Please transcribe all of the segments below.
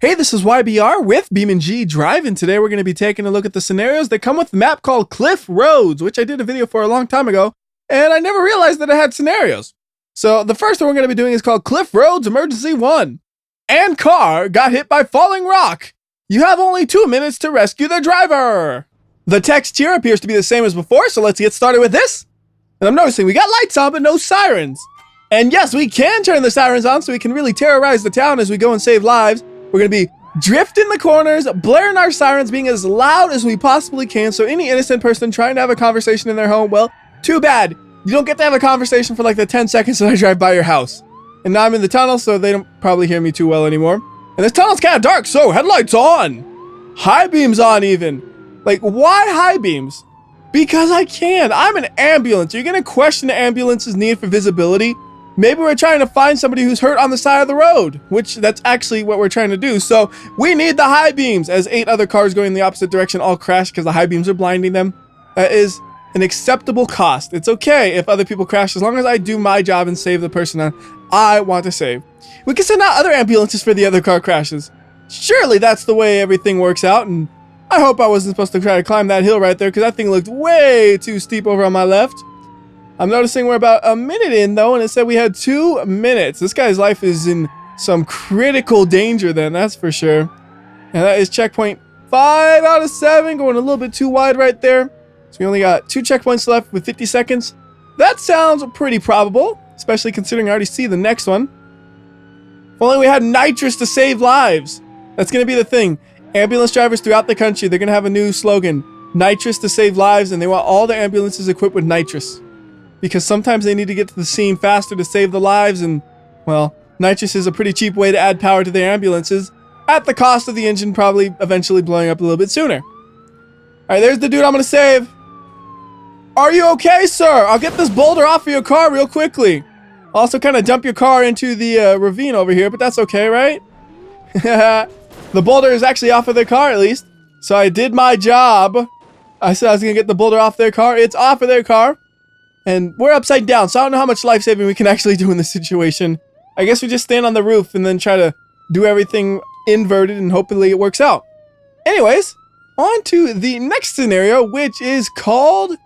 Hey, this is YBR with BeamNG.drive, and today we're going to be taking a look at the scenarios that come with the map called Cliff Rhodes, which I did a video for a long time ago, and I never realized that it had scenarios. So the first one we're going to be doing is called Cliff Rhodes Emergency 1. And car got hit by falling rock. You have only 2 minutes to rescue the driver. The text here appears to be the same as before, so let's get started with this. And I'm noticing we got lights on, but no sirens. And yes, we can turn the sirens on so we can really terrorize the town as we go and save lives. We're going to be drifting the corners, blaring our sirens, being as loud as we possibly can, so any innocent person trying to have a conversation in their home, well, too bad. You don't get to have a conversation for like the 10 seconds that I drive by your house. And now I'm in the tunnel, so they don't probably hear me too well anymore. And this tunnel's kind of dark, so headlights on. High beams on even. Like, why high beams? Because I can. I'm an ambulance. You're going to question the ambulance's need for visibility? Maybe we're trying to find somebody who's hurt on the side of the road, which that's actually what we're trying to do. So we need the high beams as 8 other cars going in the opposite direction all crash because the high beams are blinding them. That is an acceptable cost. It's okay if other people crash as long as I do my job and save the person I want to save. We can send out other ambulances for the other car crashes. Surely that's the way everything works out, and I hope I wasn't supposed to try to climb that hill right there because that thing looked way too steep over on my left. I'm noticing we're about a minute in though, and it said we had 2 minutes. This guy's life is in some critical danger then, that's for sure. And that is checkpoint 5 out of 7, going a little bit too wide right there. So we only got 2 checkpoints left with 50 seconds. That sounds pretty probable, especially considering I already see the next one. If only we had nitrous to save lives. That's going to be the thing. Ambulance drivers throughout the country, they're going to have a new slogan. Nitrous to save lives, and they want all the ambulances equipped with nitrous. Because sometimes they need to get to the scene faster to save the lives, and, well, nitrous is a pretty cheap way to add power to their ambulances, at the cost of the engine probably eventually blowing up a little bit sooner. Alright, there's the dude I'm going to save. Are you okay, sir? I'll get this boulder off of your car real quickly. I'll also kind of dump your car into the ravine over here, but that's okay, right? The boulder is actually off of their car, at least. So I did my job. I said I was going to get the boulder off their car. It's off of their car. And we're upside down, so I don't know how much life-saving we can actually do in this situation. I guess we just stand on the roof and then try to do everything inverted and hopefully it works out. Anyways, on to the next scenario, which is called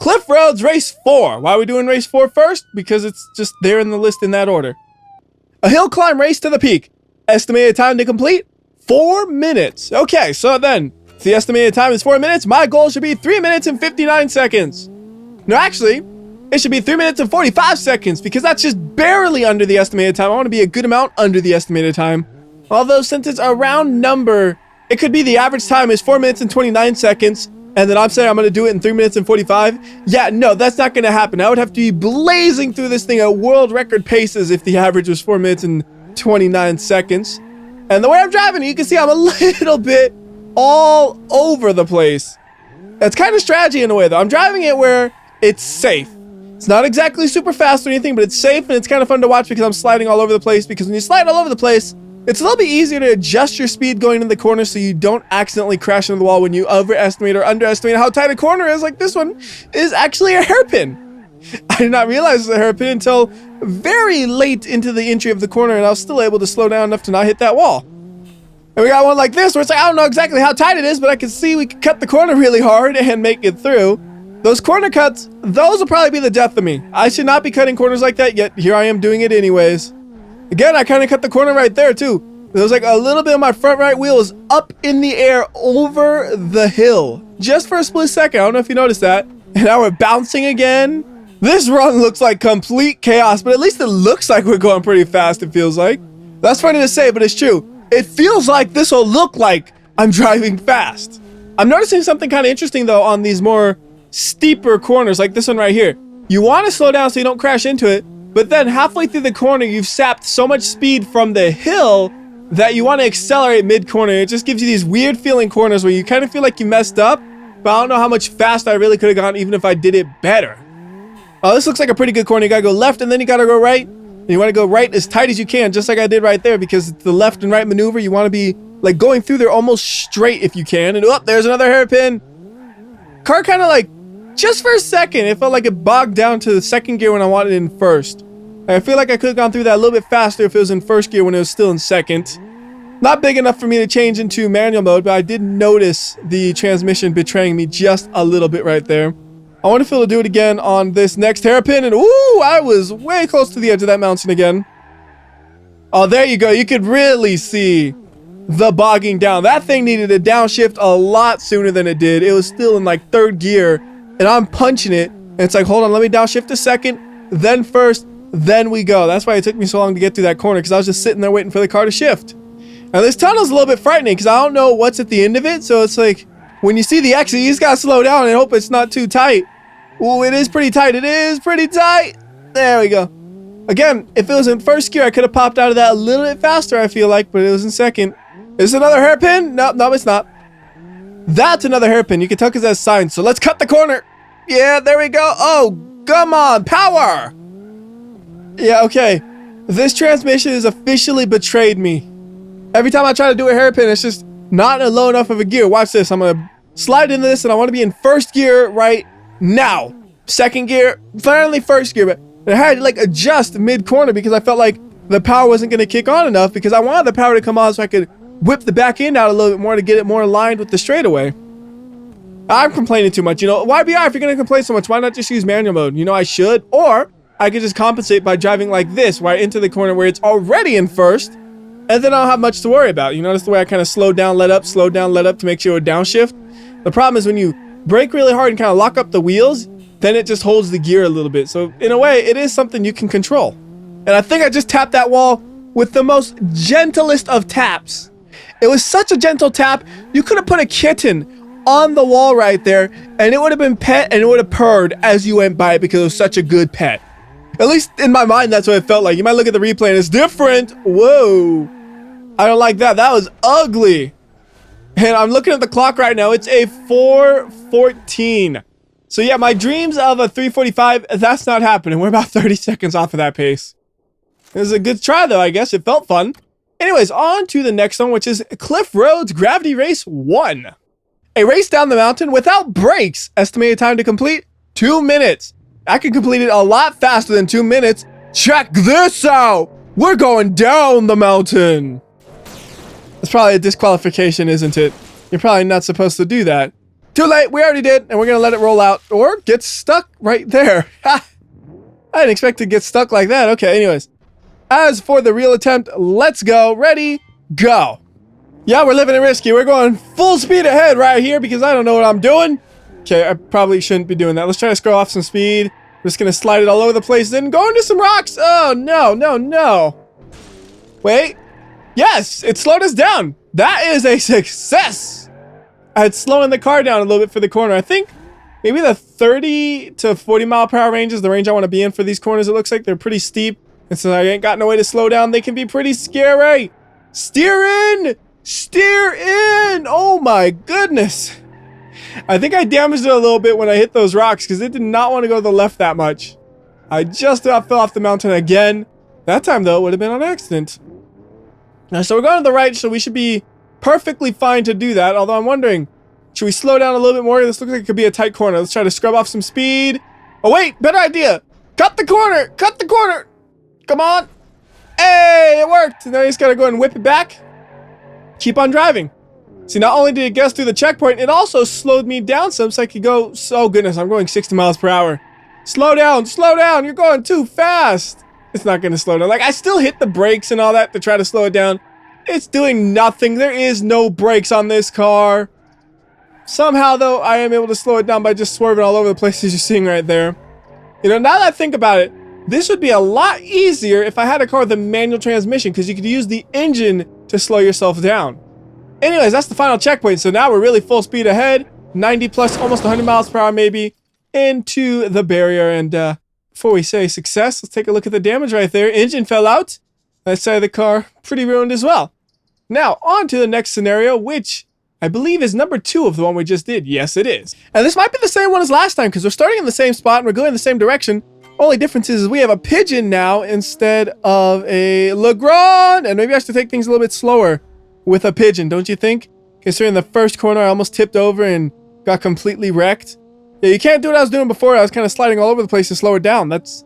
Cliff Rhodes Race 4. Why are we doing Race 4 first? Because it's just there in the list in that order. A hill climb race to the peak. Estimated time to complete, 4 minutes. Okay, so then, if the estimated time is 4 minutes, my goal should be 3 minutes and 59 seconds. No, actually, it should be 3 minutes and 45 seconds because that's just barely under the estimated time. I want to be a good amount under the estimated time. Although since it's a round number, it could be the average time is 4 minutes and 29 seconds, and then I'm saying I'm going to do it in 3 minutes and 45. Yeah, no, that's not going to happen. I would have to be blazing through this thing at world record paces if the average was 4 minutes and 29 seconds. And the way I'm driving, you can see I'm a little bit all over the place. That's kind of strategy in a way, though. I'm driving it where it's safe. It's not exactly super fast or anything, but it's safe and it's kind of fun to watch because I'm sliding all over the place. Because when you slide all over the place, it's a little bit easier to adjust your speed going in the corner so you don't accidentally crash into the wall when you overestimate or underestimate how tight a corner is. Like this one is actually a hairpin. I did not realize it was a hairpin until very late into the entry of the corner, and I was still able to slow down enough to not hit that wall. And we got one like this where it's like, I don't know exactly how tight it is, but I can see we can cut the corner really hard and make it through. Those corner cuts, those will probably be the death of me. I should not be cutting corners like that, yet here I am doing it anyways. Again, I kind of cut the corner right there too. There was like a little bit of my front right wheel is up in the air over the hill. Just for a split second, I don't know if you noticed that. And now we're bouncing again. This run looks like complete chaos, but at least it looks like we're going pretty fast, it feels like. That's funny to say, but it's true. It feels like this will look like I'm driving fast. I'm noticing something kind of interesting though on these more steeper corners like this one right here. You want to slow down so you don't crash into it, but then halfway through the corner you've sapped so much speed from the hill that you want to accelerate mid-corner. It just gives you these weird feeling corners where you kind of feel like you messed up, but I don't know how much faster I really could have gone even if I did it better. Oh, this looks like a pretty good corner. You gotta go left and then you gotta go right, and you want to go right as tight as you can, just like I did right there, because it's the left and right maneuver. You want to be like going through there almost straight if you can. And oh, there's another hairpin. Car kind of like, just for a second, it felt like it bogged down to the second gear when I wanted it in first. I feel like I could have gone through that a little bit faster if it was in first gear when it was still in second. Not big enough for me to change into manual mode, but I did notice the transmission betraying me just a little bit right there. I wonder if it'll do it again on this next hairpin, and ooh, I was way close to the edge of that mountain again. Oh, there you go. You could really see the bogging down. That thing needed a downshift a lot sooner than it did. It was still in like 3rd gear, and I'm punching it, and it's like, hold on, let me downshift a second, then first, then we go. That's why it took me so long to get through that corner, because I was just sitting there waiting for the car to shift. Now, this tunnel's a little bit frightening, because I don't know what's at the end of it, so it's like, when you see the exit, you just gotta slow down and hope it's not too tight. Ooh, it is pretty tight. It is pretty tight. There we go. Again, if it was in 1st gear, I could have popped out of that a little bit faster, I feel like, but it was in 2nd. Is this another hairpin? No, it's not. That's another hairpin. You can tell because that's signs. So let's cut the corner. Yeah, there we go. Oh, come on. Power. Yeah, okay. This transmission has officially betrayed me. Every time I try to do a hairpin, it's just not in low enough of a gear. Watch this. I'm going to slide into this, and I want to be in 1st gear right now. 2nd gear, finally 1st gear. But I had to like adjust mid-corner because I felt like the power wasn't going to kick on enough, because I wanted the power to come on so I could whip the back end out a little bit more to get it more aligned with the straightaway. I'm complaining too much. You know, WhyBeAre, if you're going to complain so much, why not just use manual mode? You know, I should. Or I could just compensate by driving like this, right into the corner where it's already in 1st, and then I don't have much to worry about. You notice the way I kind of slow down, let up to make sure it would downshift? The problem is when you brake really hard and kind of lock up the wheels, then it just holds the gear a little bit. So in a way, it is something you can control. And I think I just tapped that wall with the most gentlest of taps. It was such a gentle tap, you could have put a kitten on the wall right there, and it would have been pet, and it would have purred as you went by it because it was such a good pet. At least in my mind, that's what it felt like. You might look at the replay and it's different. Whoa. I don't like that. That was ugly. And I'm looking at the clock right now. It's a 4:14. So yeah, my dreams of a 3:45, that's not happening. We're about 30 seconds off of that pace. It was a good try though, I guess. It felt fun. Anyways, on to the next one, which is Cliff Rhodes Gravity Race 1. A race down the mountain without brakes. Estimated time to complete, 2 minutes. I can complete it a lot faster than 2 minutes. Check this out. We're going down the mountain. That's probably a disqualification, isn't it? You're probably not supposed to do that. Too late. We already did, and we're going to let it roll out or get stuck right there. I didn't expect to get stuck like that. Okay, anyways. As for the real attempt, let's go. Ready, go. Yeah, we're living it risky. We're going full speed ahead right here because I don't know what I'm doing. Okay, I probably shouldn't be doing that. Let's try to scroll off some speed. I'm just going to slide it all over the place, then go into some rocks. Oh, no. Wait. Yes, it slowed us down. That is a success. I had slowing the car down a little bit for the corner. I think maybe the 30 to 40 mile per hour range is the range I want to be in for these corners. It looks like they're pretty steep. And so I ain't got no way to slow down. They can be pretty scary. Steer in! Steer in! Oh my goodness. I think I damaged it a little bit when I hit those rocks because it did not want to go to the left that much. I just about fell off the mountain again. That time though, it would have been on accident. Now, so we're going to the right, so we should be perfectly fine to do that. Although I'm wondering, should we slow down a little bit more? This looks like it could be a tight corner. Let's try to scrub off some speed. Oh wait, better idea. Cut the corner! Cut the corner! Come on. Hey, it worked. Now you just gotta go and whip it back. Keep on driving. See, not only did it get us through the checkpoint, it also slowed me down some so I could go. Oh goodness, I'm going 60 miles per hour. Slow down, you're going too fast. It's not gonna slow down. Like, I still hit the brakes and all that to try to slow it down. It's doing nothing. There is no brakes on this car. Somehow though, I am able to slow it down by just swerving all over the places you're seeing right there. You know, now that I think about it, this would be a lot easier if I had a car with a manual transmission because you could use the engine to slow yourself down. Anyways, that's the final checkpoint. So now we're really full speed ahead, 90 plus, almost 100 miles per hour maybe, into the barrier. And before we say success, let's take a look at the damage right there. Engine fell out. That side of the car, pretty ruined as well. Now, on to the next scenario, which I believe is number 2 of the one we just did. Yes, it is. And this might be the same one as last time because we're starting in the same spot and we're going in the same direction. Only difference is we have a pigeon now instead of a Legrand. And maybe I should take things a little bit slower with a pigeon, don't you think? Considering the first corner I almost tipped over and got completely wrecked. Yeah, you can't do what I was doing before. I was kind of sliding all over the place to slow it down. That's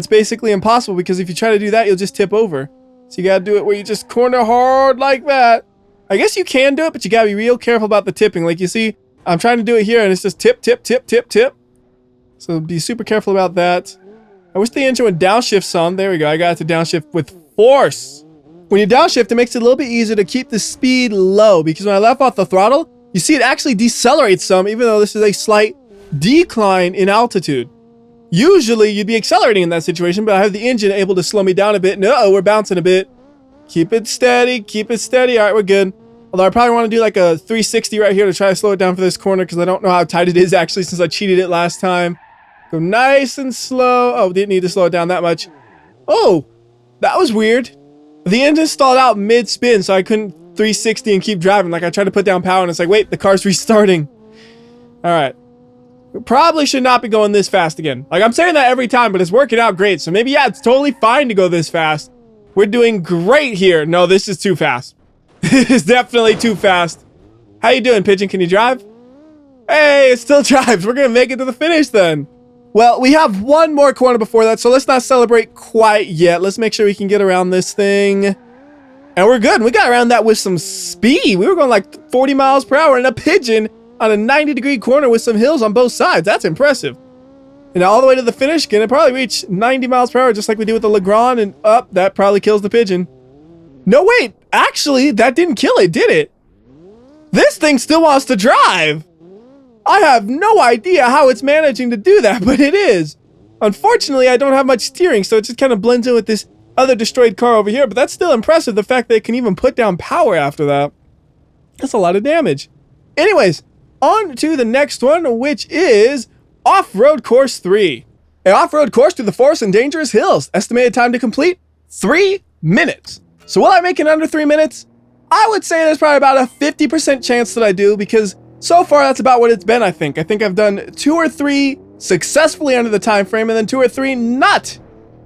basically impossible because if you try to do that, you'll just tip over. So you gotta do it where you just corner hard like that. I guess you can do it, but you gotta be real careful about the tipping. Like you see, I'm trying to do it here and it's just tip, tip, tip, tip, tip. So be super careful about that. I wish the engine would downshift some. There we go. I got it to downshift with force. When you downshift, it makes it a little bit easier to keep the speed low, because when I left off the throttle, you see it actually decelerates some, even though this is a slight decline in altitude. Usually you'd be accelerating in that situation, but I have the engine able to slow me down a bit. No, we're bouncing a bit. Keep it steady, keep it steady. All right, we're good. Although I probably want to do like a 360 right here to try to slow it down for this corner, because I don't know how tight it is actually since I cheated it last time. Go nice and slow. Oh, didn't need to slow it down that much. Oh, that was weird. The engine stalled out mid-spin, so I couldn't 360 and keep driving. Like I tried to put down power and it's like, wait, the car's restarting. All right. We probably should not be going this fast again. Like I'm saying that every time, but it's working out great. So maybe, yeah, it's totally fine to go this fast. We're doing great here. No, this is too fast. This is definitely too fast. How you doing, Pigeon? Can you drive? Hey, it still drives. We're going to make it to the finish then. Well, we have one more corner before that, so let's not celebrate quite yet. Let's make sure we can get around this thing. And we're good. We got around that with some speed. We were going like 40 miles per hour in a Pigeon on a 90-degree corner with some hills on both sides. That's impressive. And all the way to the finish, can it probably reach 90 miles per hour just like we did with the Legrand, and up, that probably kills the Pigeon. No, wait. Actually, that didn't kill it, did it? This thing still wants to drive. I have no idea how it's managing to do that, but it is. Unfortunately, I don't have much steering, so it just kind of blends in with this other destroyed car over here, but that's still impressive, the fact that it can even put down power after that. That's a lot of damage. Anyways, on to the next one, which is Off-Road Course 3. An off-road course through the forest and dangerous hills. Estimated time to complete, 3 minutes. So will I make it under 3 minutes? I would say there's probably about a 50% chance that I do, because so far that's about what it's been, I think. I think I've done 2 or 3 successfully under the time frame, and then 2 or 3 not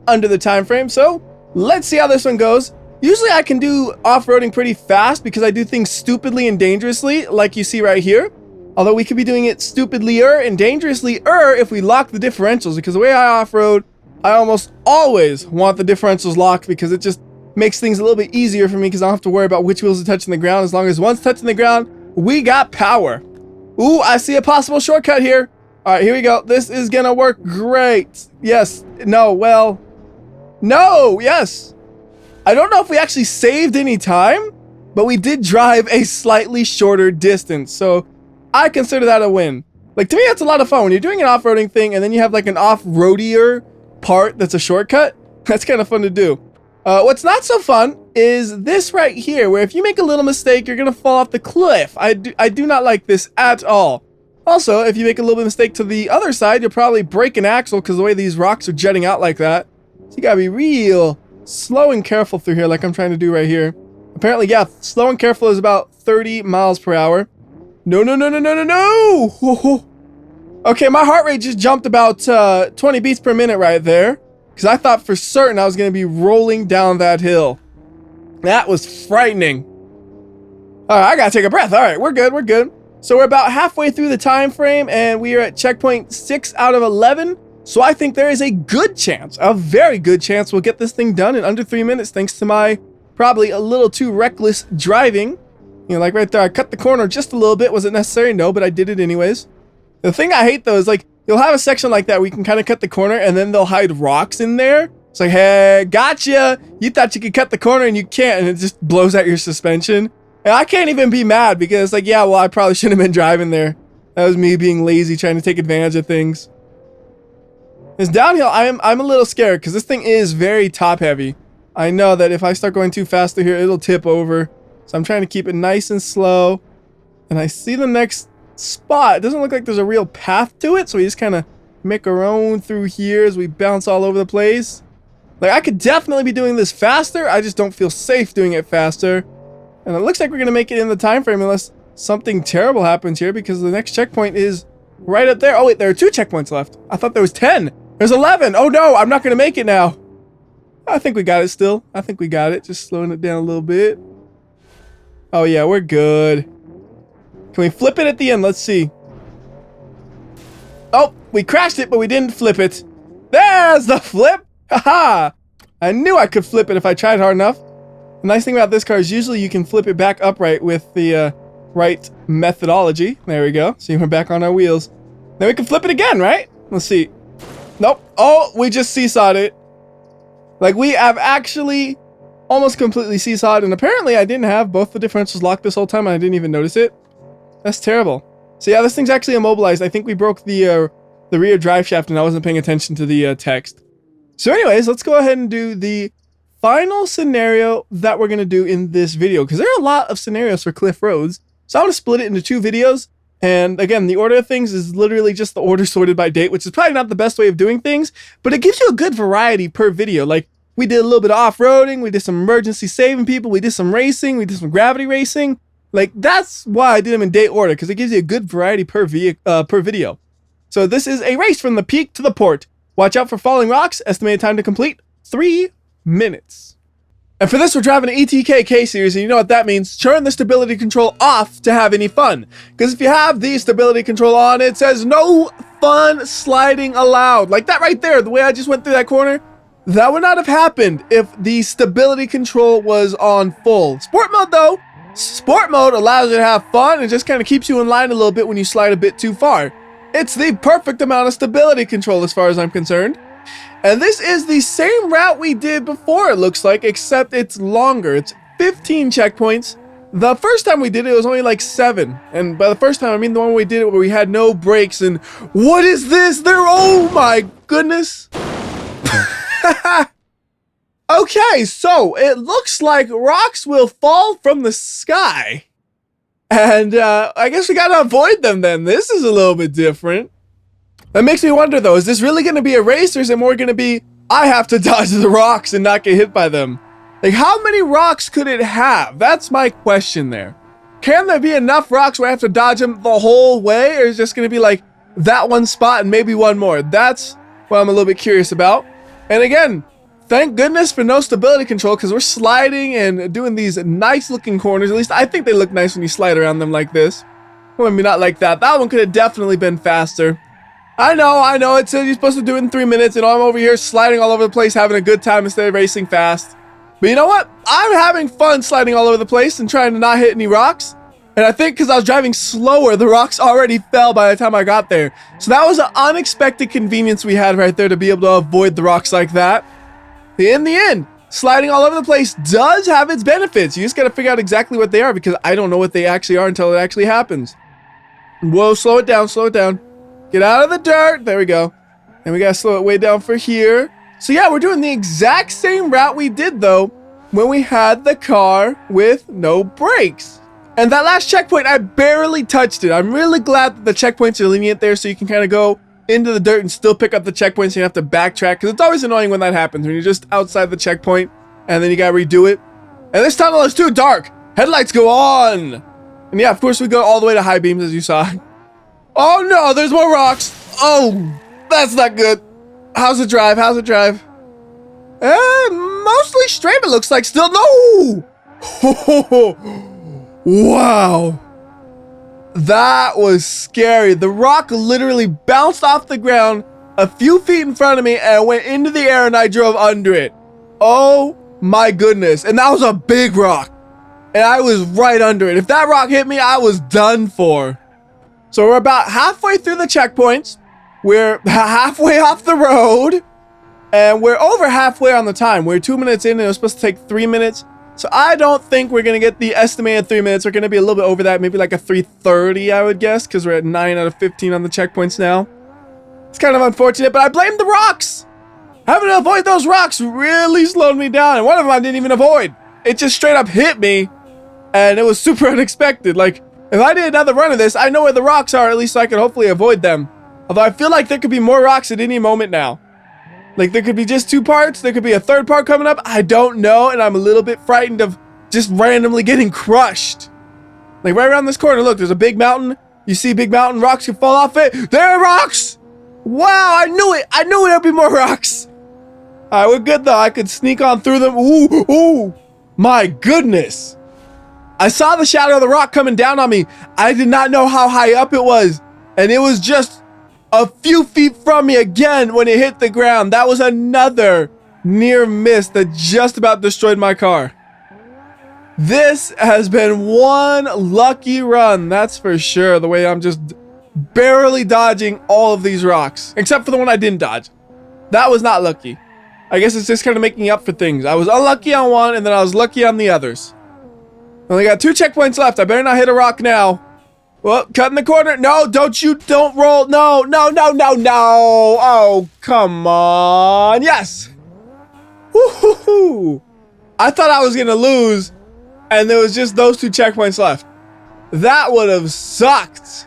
under the time frame. So let's see how this one goes. Usually I can do off-roading pretty fast because I do things stupidly and dangerously, like you see right here. Although we could be doing it stupidly-er and dangerously-er if we lock the differentials, because the way I off-road, I almost always want the differentials locked, because it just makes things a little bit easier for me, because I don't have to worry about which wheels are touching the ground. As long as one's touching the ground, we got power. Ooh, I see a possible shortcut here. All right, here we go. This is gonna work great. Yes. No. Well. No. Yes. I don't know if we actually saved any time, but we did drive a slightly shorter distance. So I consider that a win. Like, to me, that's a lot of fun. When you're doing an off-roading thing and then you have like an off-roadier part that's a shortcut, that's kind of fun to do. What's not so fun is this right here, where if you make a little mistake, you're going to fall off the cliff. I do not like this at all. Also, if you make a little bit of mistake to the other side, you'll probably break an axle because the way these rocks are jutting out like that. So you got to be real slow and careful through here, like I'm trying to do right here. Apparently, yeah, slow and careful is about 30 miles per hour. No, no, no, no, no, no, no! Okay, my heart rate just jumped about 20 beats per minute right there, because I thought for certain I was going to be rolling down that hill. That was frightening. All right, I got to take a breath. All right, we're good, we're good. So we're about halfway through the time frame, and we are at checkpoint 6 out of 11. So I think there is a good chance, a very good chance, we'll get this thing done in under 3 minutes, thanks to my probably a little too reckless driving. You know, like right there, I cut the corner just a little bit. Was it necessary? No, but I did it anyways. The thing I hate, though, is like, you'll have a section like that where you can kind of cut the corner, and then they'll hide rocks in there. It's like, hey, gotcha. You thought you could cut the corner, and you can't, and it just blows out your suspension. And I can't even be mad, because it's like, yeah, well, I probably shouldn't have been driving there. That was me being lazy, trying to take advantage of things. This downhill, I'm a little scared, because this thing is very top-heavy. I know that if I start going too fast through here, it'll tip over. So I'm trying to keep it nice and slow. And I see the next spot. It doesn't look like there's a real path to it, so we just kind of make our own through here as we bounce all over the place. Like, I could definitely be doing this faster. I just don't feel safe doing it faster. And it looks like we're going to make it in the time frame unless something terrible happens here, because the next checkpoint is right up there. Oh, wait, there are 2 checkpoints left. I thought there was 10. There's 11. Oh, no, I'm not going to make it now. I think we got it still. I think we got it. Just slowing it down a little bit. Oh, yeah, we're good. Can we flip it at the end? Let's see. Oh, we crashed it, but we didn't flip it. There's the flip. Haha. I knew I could flip it if I tried hard enough. The nice thing about this car is usually you can flip it back upright with the right methodology. There we go. See, we're back on our wheels. Then we can flip it again, right? Let's see. Nope. Oh, we just seesawed it. Like, we have actually almost completely seesawed, and apparently I didn't have both the differentials locked this whole time and I didn't even notice it. That's terrible. So yeah, this thing's actually immobilized. I think we broke the rear drive shaft and I wasn't paying attention to the text. So anyways, let's go ahead and do the final scenario that we're going to do in this video, because there are a lot of scenarios for Cliff Rhodes. So I'm going to split it into 2 videos. And again, the order of things is literally just the order sorted by date, which is probably not the best way of doing things, but it gives you a good variety per video. Like, we did a little bit of off-roading, we did some emergency saving people, we did some racing, we did some gravity racing. Like, that's why I did them in date order, because it gives you a good variety per video. So this is a race from the peak to the port. Watch out for falling rocks. Estimated time to complete, 3 minutes. And for this, we're driving an ETK K-Series, and you know what that means. Turn the stability control off to have any fun. Because if you have the stability control on, it says no fun sliding allowed. Like that right there, the way I just went through that corner, that would not have happened if the stability control was on full. Sport mode though, sport mode allows you to have fun and just kind of keeps you in line a little bit when you slide a bit too far. It's the perfect amount of stability control as far as I'm concerned. And this is the same route we did before, it looks like, except it's longer. It's 15 checkpoints. The first time we did it was only like 7. And by the first time, I mean the one we did it where we had no brakes. And what is this? Oh my goodness. Okay, so it looks like rocks will fall from the sky. And I guess we gotta avoid them then. This is a little bit different. That makes me wonder though, is this really going to be a race, or is it more going to be, I have to dodge the rocks and not get hit by them? Like, how many rocks could it have? That's my question there. Can there be enough rocks where I have to dodge them the whole way, or is it just going to be like that one spot and maybe one more? That's what I'm a little bit curious about. And again, thank goodness for no stability control, because we're sliding and doing these nice looking corners. At least I think they look nice when you slide around them like this. Well, maybe not like that. That one could have definitely been faster. I know, it says you're supposed to do it in 3 minutes, and I'm over here sliding all over the place, having a good time instead of racing fast. But you know what? I'm having fun sliding all over the place and trying to not hit any rocks. And I think because I was driving slower, the rocks already fell by the time I got there. So that was an unexpected convenience we had right there to be able to avoid the rocks like that. In the end, sliding all over the place does have its benefits. You just got to figure out exactly what they are, because I don't know what they actually are until it actually happens. Whoa, slow it down, slow it down. Get out of the dirt. There we go. And we got to slow it way down for here. So yeah, we're doing the exact same route we did though when we had the car with no brakes. And that last checkpoint, I barely touched it. I'm really glad that the checkpoints are lenient there, so you can kind of go into the dirt and still pick up the checkpoints. You have to backtrack, because it's always annoying when that happens, when you're just outside the checkpoint and then you got to redo it. And this tunnel is too dark. Headlights go on. And yeah, of course we go all the way to high beams, as you saw. Oh no, there's more rocks. Oh, that's not good. How's it drive? How's it drive? Mostly straight, it looks like still. No! Wow. That was scary. The rock literally bounced off the ground a few feet in front of me and went into the air, and I drove under it. Oh my goodness. And that was a big rock. And I was right under it. If that rock hit me, I was done for. So we're about halfway through the checkpoints. We're halfway off the road. And we're over halfway on the time. We're 2 minutes in and it was supposed to take 3 minutes. So I don't think we're going to get the estimated 3 minutes. We're going to be a little bit over that. Maybe like a 3:30, I would guess. Because we're at 9 out of 15 on the checkpoints now. It's kind of unfortunate, but I blame the rocks. Having to avoid those rocks really slowed me down. And one of them I didn't even avoid. It just straight up hit me. And it was super unexpected. Like, if I did another run of this, I know where the rocks are, at least so I could hopefully avoid them. Although I feel like there could be more rocks at any moment now. Like, there could be just 2 parts, there could be a 3rd part coming up, I don't know, and I'm a little bit frightened of just randomly getting crushed. Like, right around this corner, look, there's a big mountain. You see big mountain, rocks can fall off it. There are rocks! Wow, I knew it! I knew there'd be more rocks! Alright, we're good though, I could sneak on through them. Ooh, my goodness! I saw the shadow of the rock coming down on me. I did not know how high up it was. And it was just a few feet from me again when it hit the ground. That was another near miss that just about destroyed my car. This has been one lucky run, that's for sure. The way I'm just barely dodging all of these rocks, except for the one I didn't dodge. That was not lucky. I guess it's just kind of making up for things. I was unlucky on one, and then I was lucky on the others. Only got 2 checkpoints left. I better not hit a rock now. Well, cut in the corner. No, don't roll. No. Oh, come on. Yes. Woo-hoo-hoo. I thought I was going to lose, and there was just those 2 checkpoints left. That would have sucked.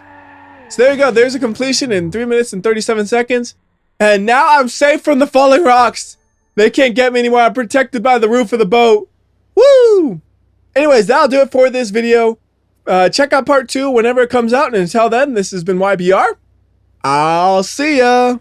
So there you go. There's a completion in 3 minutes and 37 seconds. And now I'm safe from the falling rocks. They can't get me anymore. I'm protected by the roof of the boat. Woo! Anyways, that'll do it for this video. Check out part 2 whenever it comes out. And until then, this has been WhyBeAre. I'll see ya.